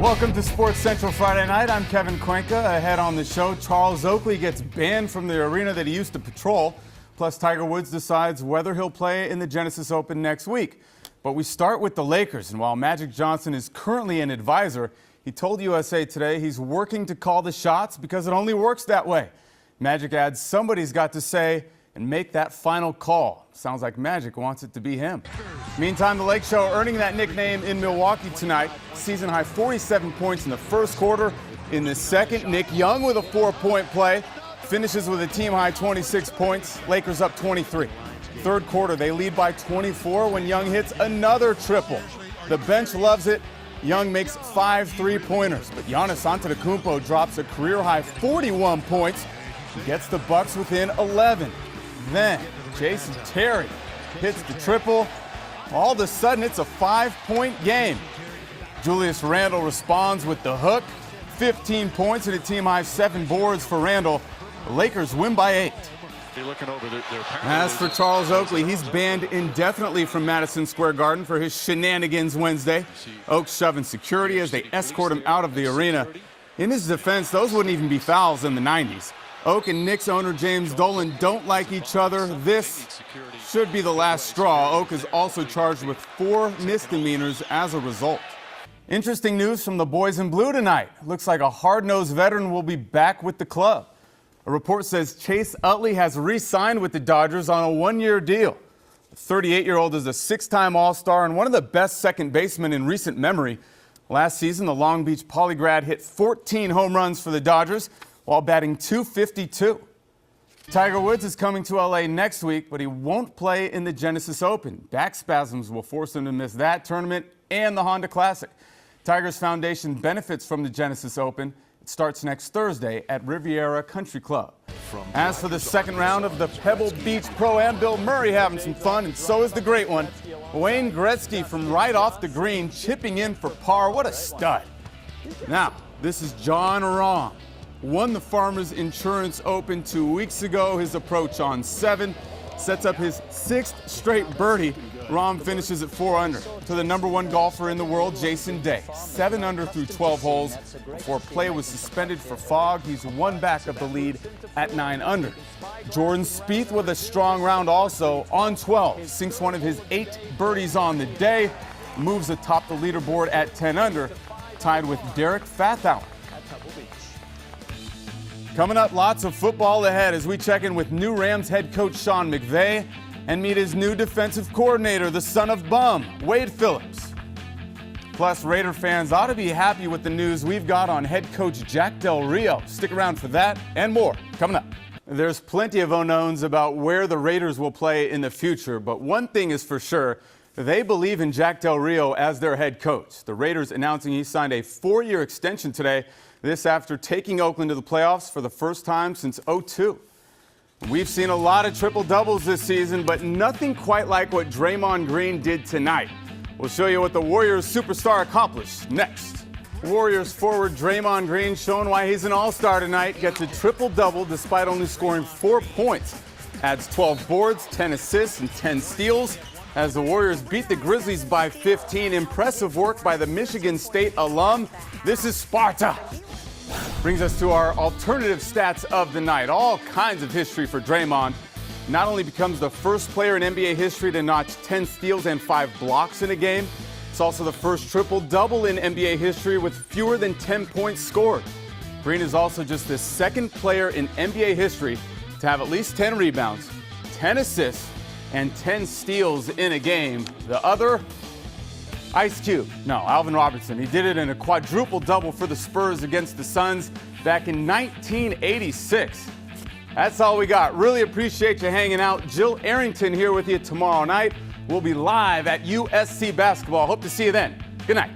Welcome to Sports Central Friday night. I'm Kevin Cuenca. Ahead on the show, Charles Oakley gets banned from the arena that he used to patrol. Plus, Tiger Woods decides whether he'll play in the Genesis Open next week. But we start with the Lakers. And while Magic Johnson is currently an advisor, he told USA Today he's working to call the shots because it only works that way. Magic adds somebody's got to say and make that final call. Sounds like Magic wants it to be him. Meantime, the Lake Show earning that nickname in Milwaukee tonight. Season high 47 points in the first quarter. In the second, Nick Young with a 4-point play. Finishes with a team high 26 points. Lakers up 23. Third quarter, they lead by 24 when Young hits another triple. The bench loves it. Young makes 5 3-pointers, but Giannis Antetokounmpo drops a career-high 41 points. He gets the Bucks within 11. Then Jason Terry hits the triple. All of a sudden, it's a 5-point game. Julius Randle responds with the hook. 15 points and a team-high 7 boards for Randle. The Lakers win by 8. As for Charles Oakley, he's banned indefinitely from Madison Square Garden for his shenanigans Wednesday. Oak's shoving security as they escort him out of the arena. In his defense, those wouldn't even be fouls in the 90s. Oak and Knicks owner James Dolan don't like each other. This should be the last straw. Oak is also charged with 4 misdemeanors as a result. Interesting news from the boys in blue tonight. Looks like a hard-nosed veteran will be back with the club. A report says Chase Utley has re-signed with the Dodgers on a 1-year deal. The 38-year-old is a 6-time All-Star and one of the best second basemen in recent memory. Last season, the Long Beach Polygrad hit 14 home runs for the Dodgers while batting .252. Tiger Woods is coming to LA next week, but he won't play in the Genesis Open. Back spasms will force him to miss that tournament and the Honda Classic. Tiger's foundation benefits from the Genesis Open. It starts next Thursday at Riviera Country Club. As for the second round of the Pebble Beach Pro-Am, Bill Murray having some fun, and so is the great one. Wayne Gretzky from right off the green, chipping in for par. What a stud. Now, this is John Rahm. Won the Farmers Insurance Open 2 weeks ago. His approach on 7 sets up his 6th straight birdie. Rahm finishes at 4 under. To the #1 golfer in the world, Jason Day. 7 under through 12 holes. Before play was suspended for fog, he's 1 back of the lead at 9 under. Jordan Spieth with a strong round also on 12. Sinks one of his 8 birdies on the day. Moves atop the leaderboard at 10 under, tied with Derek Fathauer. Coming up, lots of football ahead as we check in with new Rams head coach Sean McVay and meet his new defensive coordinator, the son of Bum, Wade Phillips. Plus, Raider fans ought to be happy with the news we've got on head coach Jack Del Rio. Stick around for that and more coming up. There's plenty of unknowns about where the Raiders will play in the future, but one thing is for sure, they believe in Jack Del Rio as their head coach. The Raiders announcing he signed a 4-year extension today. This after taking Oakland to the playoffs for the first time since '02. We've seen a lot of triple-doubles this season, but nothing quite like what Draymond Green did tonight. We'll show you what the Warriors superstar accomplished next. Warriors forward Draymond Green showing why he's an all-star tonight. Gets a triple-double despite only scoring 4 points. Adds 12 boards, 10 assists, and 10 steals. As the Warriors beat the Grizzlies by 15. Impressive work by the Michigan State alum. This is Sparta. Brings us to our alternative stats of the night. All kinds of history for Draymond. Not only becomes the first player in NBA history to notch 10 steals and 5 blocks in a game, it's also the first triple-double in NBA history with fewer than 10 points scored. Green is also just the second player in NBA history to have at least 10 rebounds, 10 assists, and 10 steals in a game. The other, Ice Cube. No, Alvin Robertson. He did it in a quadruple-double for the Spurs against the Suns back in 1986. That's all we got. Really appreciate you hanging out. Jill Arrington here with you tomorrow night. We'll be live at USC basketball. Hope to see you then. Good night.